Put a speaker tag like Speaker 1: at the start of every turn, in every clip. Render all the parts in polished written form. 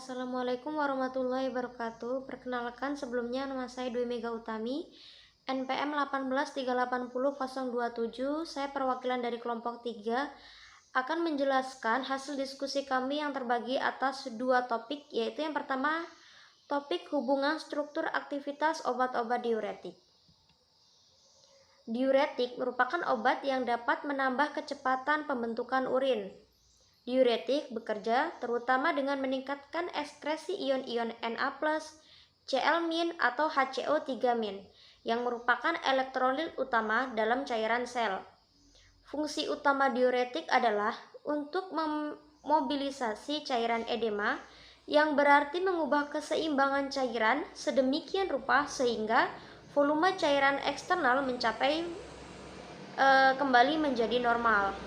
Speaker 1: Assalamualaikum warahmatullahi wabarakatuh. Perkenalkan, sebelumnya nama saya Dwi Mega Utami, NPM 18380.027. Saya perwakilan dari kelompok 3 akan menjelaskan hasil diskusi kami yang terbagi atas dua topik, yaitu yang pertama topik hubungan struktur aktivitas obat-obat diuretik. Diuretik merupakan obat yang dapat menambah kecepatan pembentukan urin. Diuretik bekerja terutama dengan meningkatkan ekskresi ion-ion Na+, Cl- atau HCO3- yang merupakan elektrolit utama dalam cairan sel. Fungsi utama diuretik adalah untuk memobilisasi cairan edema, yang berarti mengubah keseimbangan cairan sedemikian rupa sehingga volume cairan eksternal mencapai kembali menjadi normal.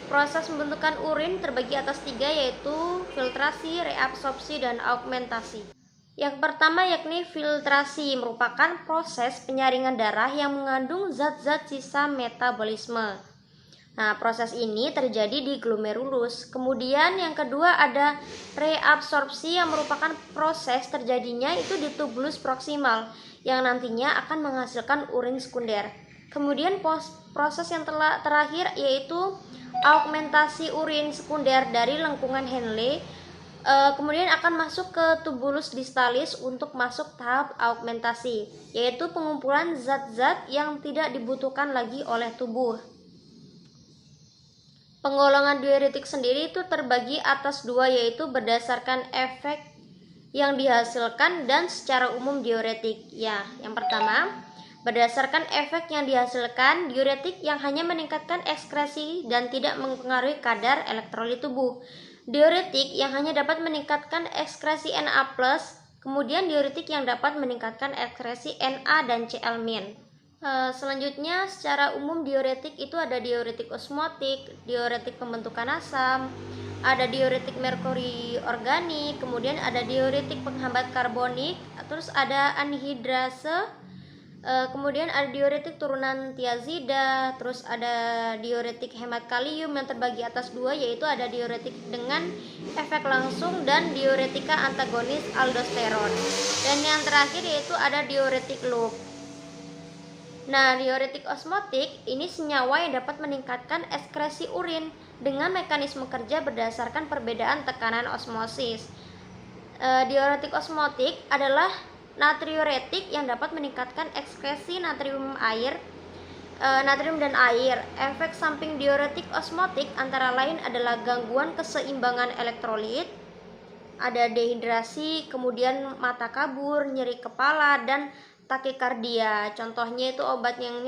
Speaker 1: Proses pembentukan urin terbagi atas 3, yaitu filtrasi, reabsorpsi, dan augmentasi. Yang pertama yakni filtrasi, merupakan proses penyaringan darah yang mengandung zat-zat sisa metabolisme. Nah, proses ini terjadi di glomerulus. Kemudian yang kedua ada reabsorpsi, yang merupakan proses terjadinya itu di tubulus proksimal, yang nantinya akan menghasilkan urin sekunder. Kemudian proses yang terakhir yaitu augmentasi urin sekunder dari lengkungan Henle, kemudian akan masuk ke tubulus distalis untuk masuk tahap augmentasi, yaitu pengumpulan zat-zat yang tidak dibutuhkan lagi oleh tubuh. Penggolongan diuretik sendiri itu terbagi atas 2, yaitu berdasarkan efek yang dihasilkan dan secara umum diuretik. Ya, yang pertama, berdasarkan efek yang dihasilkan, diuretik yang hanya meningkatkan ekskresi dan tidak mempengaruhi kadar elektrolit tubuh. Diuretik yang hanya dapat meningkatkan ekskresi Na+, kemudian diuretik yang dapat meningkatkan ekskresi Na dan Cl-. Selanjutnya, secara umum diuretik itu ada diuretik osmotik, diuretik pembentukan asam, ada diuretik merkuri organik, kemudian ada diuretik penghambat karbonik, terus ada anhidrase, kemudian ada diuretik turunan tiazida, terus ada diuretik hemat kalium yang terbagi atas 2, yaitu ada diuretik dengan efek langsung dan diuretika antagonis aldosteron. Dan yang terakhir yaitu ada diuretik loop. Nah, diuretik osmotik ini senyawa yang dapat meningkatkan ekskresi urin dengan mekanisme kerja berdasarkan perbedaan tekanan osmosis. Diuretik osmotik adalah natriuretik yang dapat meningkatkan ekskresi natrium dan air. Efek samping diuretik osmotik antara lain adalah gangguan keseimbangan elektrolit, ada dehidrasi, kemudian mata kabur, nyeri kepala, dan takikardia. Contohnya itu obat yang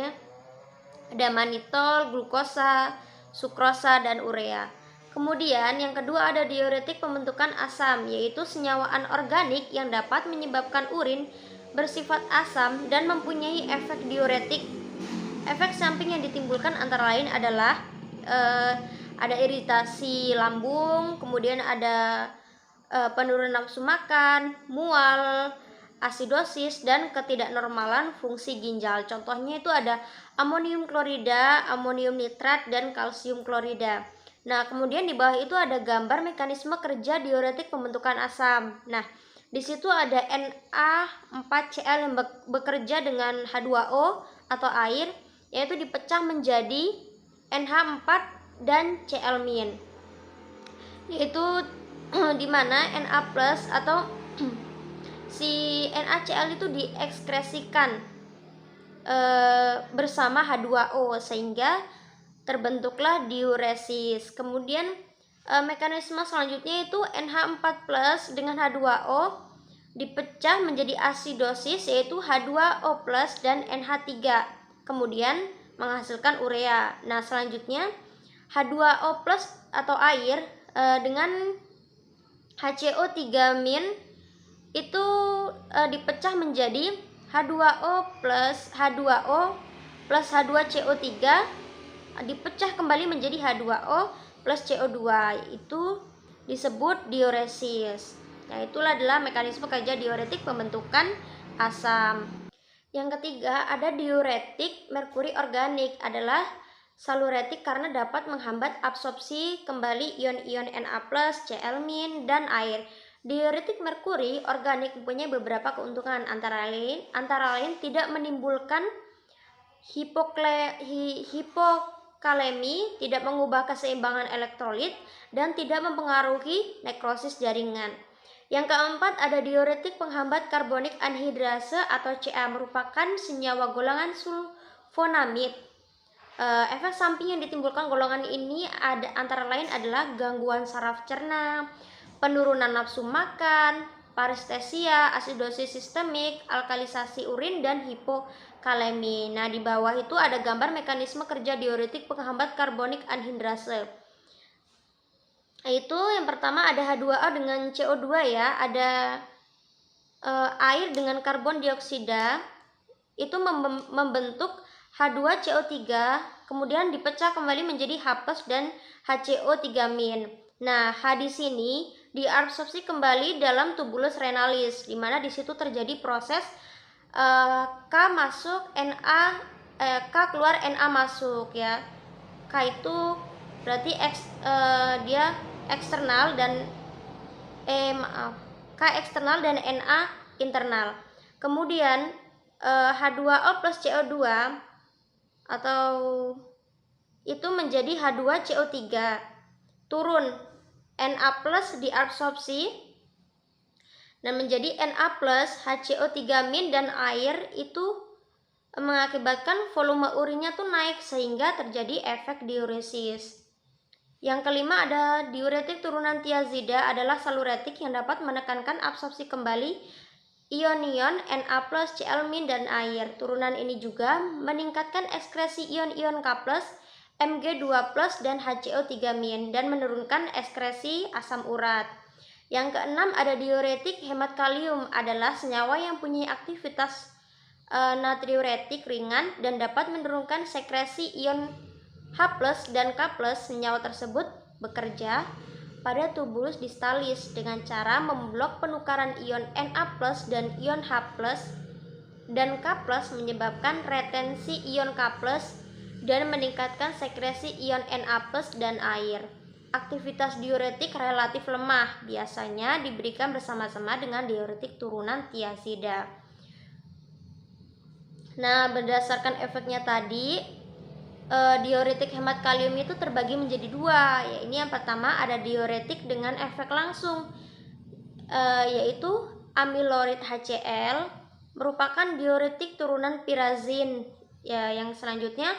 Speaker 1: ada manitol, glukosa, sukrosa, dan urea. Kemudian yang kedua ada diuretik pembentukan asam, yaitu senyawa anorganik yang dapat menyebabkan urin bersifat asam dan mempunyai efek diuretik. Efek samping yang ditimbulkan antara lain adalah ada iritasi lambung, kemudian ada penurunan nafsu makan, mual, asidosis, dan ketidaknormalan fungsi ginjal. Contohnya itu ada amonium klorida, amonium nitrat, dan kalsium klorida. Nah, kemudian di bawah itu ada gambar mekanisme kerja diuretik pembentukan asam. Nah, di situ ada Na4Cl yang bekerja dengan H2O atau air, yaitu dipecah menjadi NH4 dan Cl-, yaitu di mana Na+ atau si NaCl itu diekskresikan bersama H2O sehingga terbentuklah diuresis. Kemudian mekanisme selanjutnya itu NH4+ dengan H2O dipecah menjadi asidosis, yaitu H2O+ dan NH3, kemudian menghasilkan urea. Nah, selanjutnya H2O+ atau air dengan HCO3- itu dipecah menjadi H2O plus H2CO3, dipecah kembali menjadi H2O plus CO2, itu disebut diuresis. Nah, itulah adalah mekanisme kerja diuretik pembentukan asam. Yang ketiga ada diuretik merkuri organik, adalah saluretik karena dapat menghambat absorpsi kembali ion-ion Na+, Cl-, dan air. Diuretik merkuri organik mempunyai beberapa keuntungan, antara lain tidak menimbulkan hipokalemi, tidak mengubah keseimbangan elektrolit, dan tidak mempengaruhi nekrosis jaringan. Yang keempat, ada diuretik penghambat karbonik anhidrase atau Ca, merupakan senyawa golongan sulfonamid. Efek samping yang ditimbulkan golongan ini antara lain adalah gangguan saraf cerna, penurunan nafsu makan, parestesia, asidosis sistemik, alkalisasi urin, dan hipokalemi. Nah, di bawah itu ada gambar mekanisme kerja diuretik penghambat karbonik anhidrase. Itu yang pertama ada H2O dengan CO2 ya, ada air dengan karbon dioksida, itu membentuk H2CO3, kemudian dipecah kembali menjadi H+ dan HCO3-. Nah, H di sini diabsorpsi kembali dalam tubulus renalis, di mana di situ terjadi proses K masuk K keluar Na masuk ya. K itu berarti dia eksternal dan K eksternal dan Na internal. Kemudian H2O plus CO2 atau itu menjadi H2CO3, turun, Na plus diabsorpsi dan menjadi Na plus HCO3- dan air itu mengakibatkan volume urinnya tuh naik sehingga terjadi efek diuresis. Yang kelima ada diuretik turunan tiazida, adalah saluretik yang dapat menekankan absorpsi kembali ion-ion Na+, Cl-, dan air. Turunan ini juga meningkatkan ekskresi ion-ion K+, Mg2+, dan HCO3- dan menurunkan ekskresi asam urat. Yang keenam ada diuretik hemat kalium, adalah senyawa yang punya aktivitas natriuretik ringan dan dapat menurunkan sekresi ion H+ dan K+. Senyawa tersebut bekerja pada tubulus distalis dengan cara memblok penukaran ion Na+ dan ion H+ dan K+, menyebabkan retensi ion K+ dan meningkatkan sekresi ion Na+ dan air. Aktivitas diuretik relatif lemah, biasanya diberikan bersama-sama dengan diuretik turunan tiazida. Nah, berdasarkan efeknya tadi, diuretik hemat kalium itu terbagi menjadi dua. Ya, ini yang pertama ada diuretik dengan efek langsung, yaitu amiloid HCl, merupakan diuretik turunan pirazin. Ya, yang selanjutnya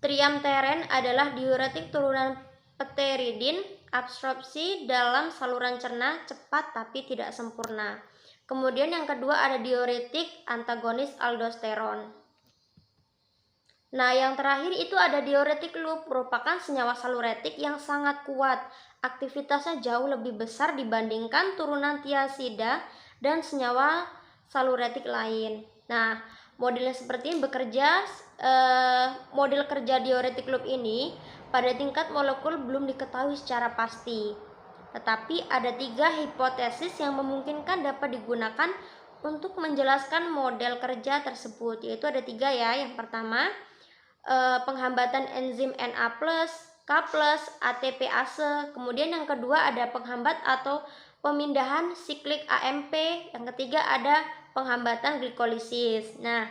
Speaker 1: triamteren adalah diuretik turunan pteridin, absorpsi dalam saluran cerna cepat tapi tidak sempurna. Kemudian yang kedua ada diuretik antagonis aldosteron. Nah, yang terakhir itu ada diuretik loop, merupakan senyawa saluretik yang sangat kuat. Aktivitasnya jauh lebih besar dibandingkan turunan tiazida dan senyawa saluretik lain. Nah, modelnya seperti ini bekerja. Model kerja diuretik loop ini pada tingkat molekul belum diketahui secara pasti. Tetapi ada 3 hipotesis yang memungkinkan dapat digunakan untuk menjelaskan model kerja tersebut, yaitu ada 3 ya. Yang pertama, penghambatan enzim Na+, K+, ATPase. Kemudian yang kedua ada penghambat atau pemindahan siklik AMP. Yang ketiga ada penghambatan glikolisis. Nah,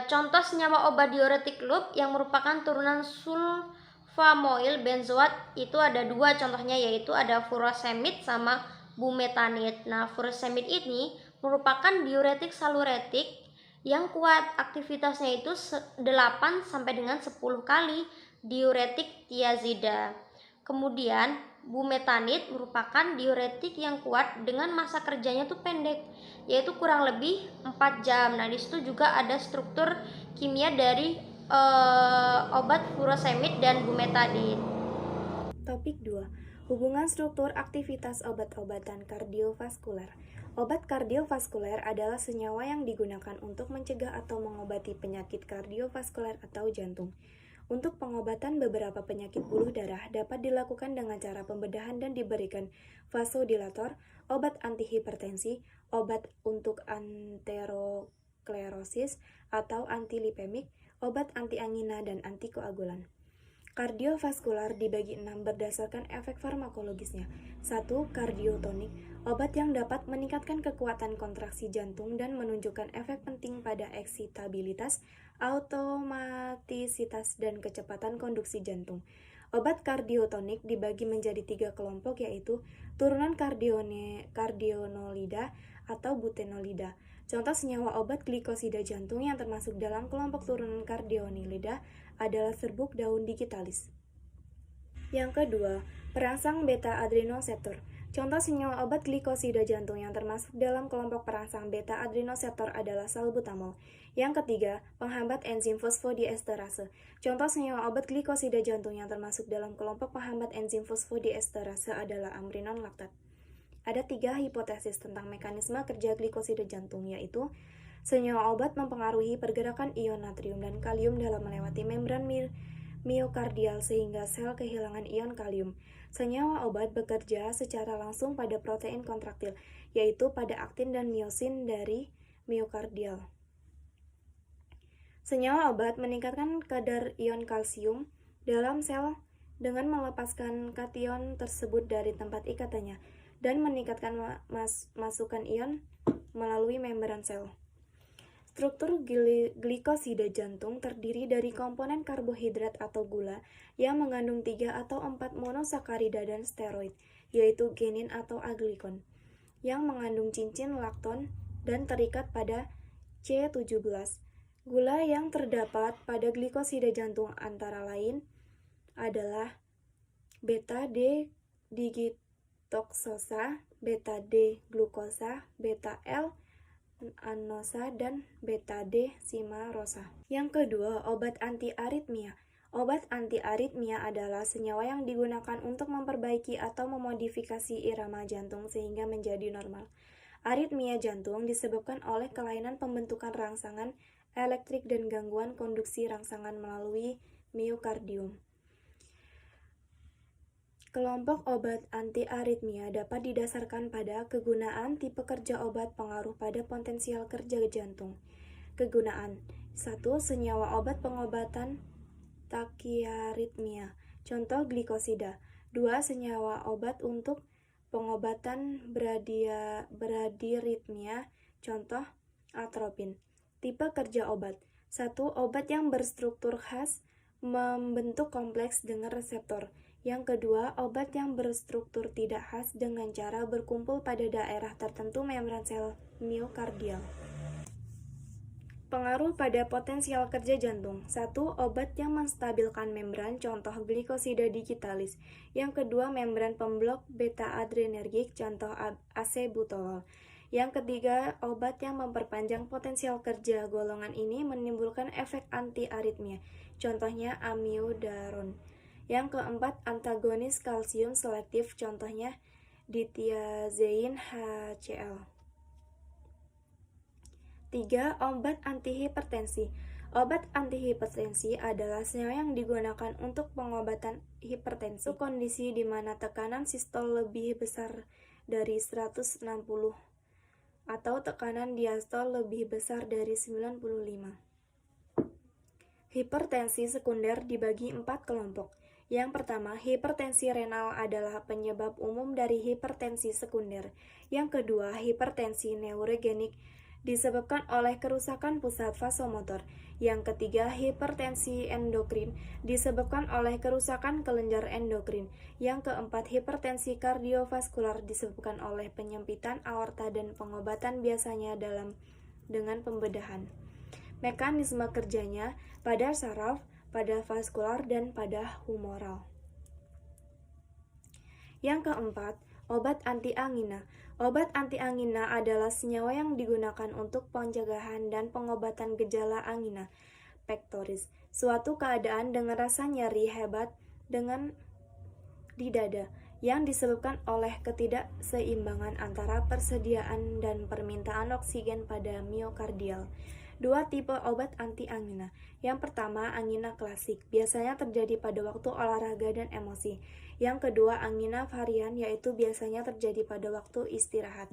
Speaker 1: contoh senyawa obat diuretik loop yang merupakan turunan sulfamoil benzoat itu ada 2 contohnya, yaitu ada furosemid sama bumetanid. Nah, furosemid ini merupakan diuretik saluretik yang kuat, aktivitasnya itu 8 sampai dengan 10 kali diuretik tiazida. Kemudian bumetanid merupakan diuretik yang kuat dengan masa kerjanya tuh pendek, yaitu kurang lebih 4 jam. Nah, disitu juga ada struktur kimia dari obat furosemid dan bumetanid.
Speaker 2: Topik 2. Hubungan struktur aktivitas obat-obatan kardiovaskuler. Obat kardiovaskuler adalah senyawa yang digunakan untuk mencegah atau mengobati penyakit kardiovaskuler atau jantung. Untuk pengobatan beberapa penyakit pembuluh darah dapat dilakukan dengan cara pembedahan dan diberikan vasodilator, obat antihipertensi, obat untuk aterosklerosis atau antilipemik, obat anti angina, dan antikoagulan. Kardiovaskular dibagi 6 berdasarkan efek farmakologisnya. 1. Kardiotonik, obat yang dapat meningkatkan kekuatan kontraksi jantung dan menunjukkan efek penting pada eksitabilitas, automatisitas, dan kecepatan konduksi jantung. Obat kardiotonik dibagi menjadi 3 kelompok, yaitu turunan kardionolida atau butenolida. Contoh senyawa obat glikosida jantung yang termasuk dalam kelompok turunan kardionolida adalah serbuk daun digitalis. Yang kedua, perangsang beta adrenoseptor. Contoh senyawa obat glikosida jantung yang termasuk dalam kelompok perangsang beta adrenoseptor adalah salbutamol. Yang ketiga, penghambat enzim fosfodiesterase. Contoh senyawa obat glikosida jantung yang termasuk dalam kelompok penghambat enzim fosfodiesterase adalah amrinon laktat. Ada 3 hipotesis tentang mekanisme kerja glikosida jantung, yaitu senyawa obat mempengaruhi pergerakan ion natrium dan kalium dalam melewati membran miokardial sehingga sel kehilangan ion kalium. Senyawa obat bekerja secara langsung pada protein kontraktil, yaitu pada aktin dan miosin dari miokardial. Senyawa obat meningkatkan kadar ion kalsium dalam sel dengan melepaskan kation tersebut dari tempat ikatannya dan meningkatkan masukan ion melalui membran sel. Struktur glikosida jantung terdiri dari komponen karbohidrat atau gula yang mengandung 3 atau 4 monosakarida dan steroid, yaitu genin atau aglikon, yang mengandung cincin lakton dan terikat pada C17. Gula yang terdapat pada glikosida jantung antara lain adalah beta-D-digitoksosa, beta-D-glukosa, beta-L-anosa, dan beta-D-simarosa. Yang kedua, obat anti-aritmia. Obat anti-aritmia adalah senyawa yang digunakan untuk memperbaiki atau memodifikasi irama jantung sehingga menjadi normal. Aritmia jantung disebabkan oleh kelainan pembentukan rangsangan elektrik dan gangguan konduksi rangsangan melalui miokardium. Kelompok obat anti-aritmia dapat didasarkan pada kegunaan, tipe kerja obat, pengaruh pada potensial kerja jantung. Kegunaan: 1. Senyawa obat pengobatan takiaritmia. Contoh glikosida. 2. Senyawa obat untuk pengobatan bradiritmia. Contoh atropin. Tipe kerja obat: 1. Obat yang berstruktur khas membentuk kompleks dengan reseptor. Yang kedua, obat yang berstruktur tidak khas dengan cara berkumpul pada daerah tertentu membran sel miokardial. Pengaruh pada potensial kerja jantung. 1. Obat yang menstabilkan membran, contoh glikosida digitalis. Yang kedua, membran pemblok beta adrenergik, contoh acebutolol. Yang ketiga, obat yang memperpanjang potensial kerja golongan ini menimbulkan efek anti-aritmia, contohnya amiodaron. Yang keempat, antagonis kalsium selektif, contohnya dithiazein HCl. 3. Obat antihipertensi. Obat antihipertensi adalah senyawa yang digunakan untuk pengobatan hipertensi, kondisi di mana tekanan sistol lebih besar dari 160 atau tekanan diastol lebih besar dari 95. Hipertensi sekunder dibagi 4 kelompok. Yang pertama, hipertensi renal adalah penyebab umum dari hipertensi sekunder. Yang kedua, hipertensi neurogenik disebabkan oleh kerusakan pusat vasomotor. Yang ketiga, hipertensi endokrin disebabkan oleh kerusakan kelenjar endokrin. Yang keempat, hipertensi kardiovaskular disebabkan oleh penyempitan aorta dan pengobatan biasanya dengan pembedahan. Mekanisme kerjanya pada saraf, pada vaskular, dan pada humoral. Yang keempat, obat anti-angina. Obat anti-angina adalah senyawa yang digunakan untuk pencegahan dan pengobatan gejala angina pectoris, suatu keadaan dengan rasa nyeri hebat di dada yang disebabkan oleh ketidakseimbangan antara persediaan dan permintaan oksigen pada miokardial. 2 tipe obat anti-angina. Yang pertama, angina klasik, biasanya terjadi pada waktu olahraga dan emosi. Yang kedua, angina varian, yaitu biasanya terjadi pada waktu istirahat.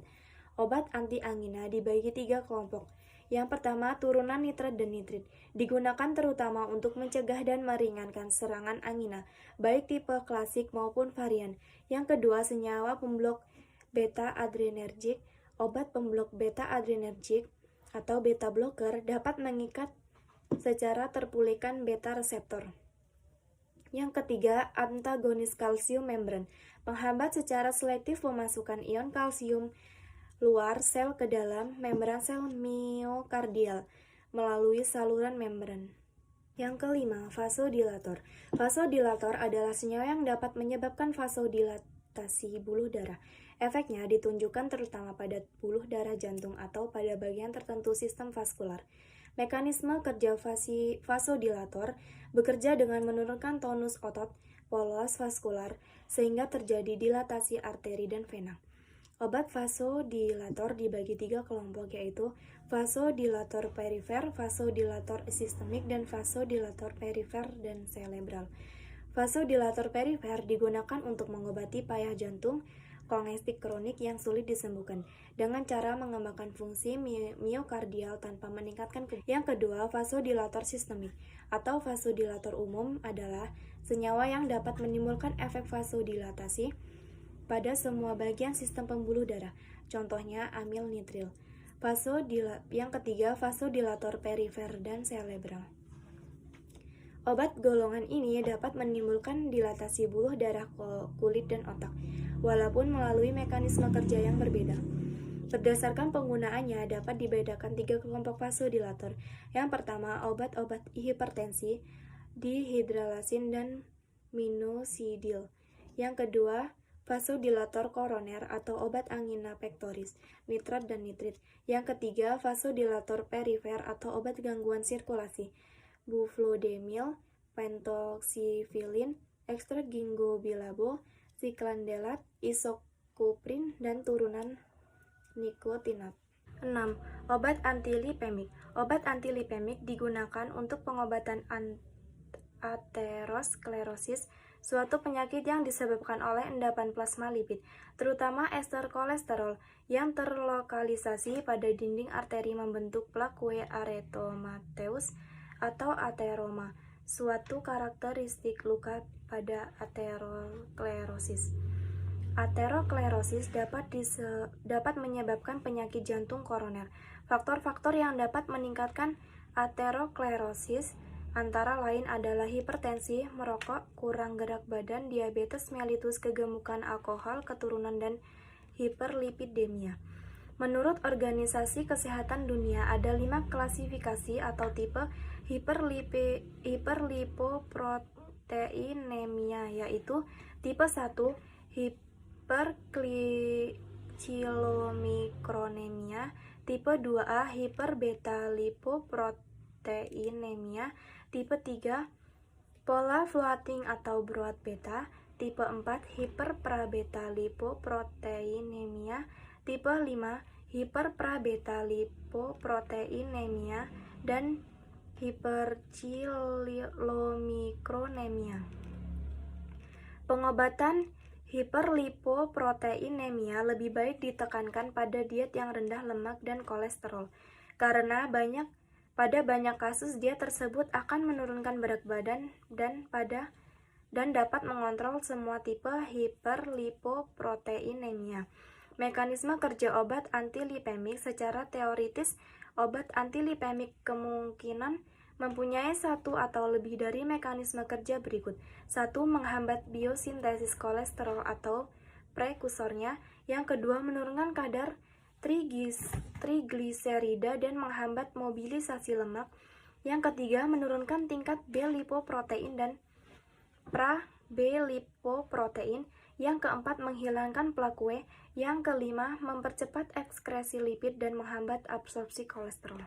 Speaker 2: Obat anti-angina dibagi 3 kelompok. Yang pertama, turunan nitrat dan nitrit. Digunakan terutama untuk mencegah dan meringankan serangan angina, baik tipe klasik maupun varian. Yang kedua, senyawa pemblok beta adrenergik. Obat pemblok beta adrenergik atau beta blocker dapat mengikat secara terpulihkan beta reseptor. Yang ketiga, antagonis kalsium membran. Penghambat secara selektif pemasukan ion kalsium luar sel ke dalam membran sel miokardial melalui saluran membran. Yang kelima, vasodilator. Vasodilator adalah senyawa yang dapat menyebabkan vasodilatasi buluh darah. Efeknya ditunjukkan terutama pada buluh darah jantung atau pada bagian tertentu sistem vaskular. Mekanisme kerja vasodilator bekerja dengan menurunkan tonus otot polos vaskular sehingga terjadi dilatasi arteri dan vena. Obat vasodilator dibagi 3 kelompok, yaitu vasodilator perifer, vasodilator sistemik, dan vasodilator perifer dan cerebral. Vasodilator perifer digunakan untuk mengobati payah jantung kongestik kronik yang sulit disembuhkan dengan cara mengembangkan fungsi miokardial tanpa meningkatkan. Yang kedua, vasodilator sistemik atau vasodilator umum adalah senyawa yang dapat menimbulkan efek vasodilatasi pada semua bagian sistem pembuluh darah, contohnya amil nitril. Yang ketiga, vasodilator perifer dan cerebral. Obat golongan ini dapat menimbulkan dilatasi buluh darah kulit dan otak, walaupun melalui mekanisme kerja yang berbeda. Berdasarkan penggunaannya dapat dibedakan 3 kelompok vasodilator. Yang pertama, obat-obat hipertensi, dihidralasin dan minoxidil. Yang kedua, vasodilator koroner atau obat angina pectoris, nitrat dan nitrit. Yang ketiga, vasodilator perifer atau obat gangguan sirkulasi, buflodemil, pentoxifilin, ekstrak ginkgo biloba, siklandelat, isokuprin, dan turunan nikotinat. 6. Obat antilipemik. Obat antilipemik digunakan untuk pengobatan aterosklerosis, suatu penyakit yang disebabkan oleh endapan plasma lipid, terutama ester kolesterol, yang terlokalisasi pada dinding arteri membentuk plak arteriomateus atau ateroma, suatu karakteristik luka pada aterosklerosis. Aterosklerosis dapat menyebabkan penyakit jantung koroner. Faktor-faktor yang dapat meningkatkan aterosklerosis antara lain adalah hipertensi, merokok, kurang gerak badan, diabetes mellitus, kegemukan, alkohol, keturunan, dan hiperlipidemia. Menurut Organisasi Kesehatan Dunia, ada 5 klasifikasi atau tipe hiperlipoproteinemia, yaitu tipe 1 hiperkilomikronemia, tipe 2A hiperbeta-lipoproteinemia, tipe 3 pola floating atau broad beta, tipe 4 hiperprabeta-lipoproteinemia, tipe 5 hiperprabeta-lipoproteinemia, dan hiperchilomikronemia. Pengobatan hiperlipoproteinemia lebih baik ditekankan pada diet yang rendah lemak dan kolesterol, karena pada banyak kasus diet tersebut akan menurunkan berat badan dan dapat mengontrol semua tipe hiperlipoproteinemia. Mekanisme kerja obat antilipemik. Secara teoritis, obat antilipemik kemungkinan mempunyai satu atau lebih dari mekanisme kerja berikut. 1. Menghambat biosintesis kolesterol atau prekursornya. Yang kedua, menurunkan kadar trigliserida dan menghambat mobilisasi lemak. Yang ketiga, menurunkan tingkat B-lipoprotein dan pra-B-lipoprotein. Yang keempat, menghilangkan plak W. Yang kelima, mempercepat ekskresi lipid dan menghambat absorpsi kolesterol.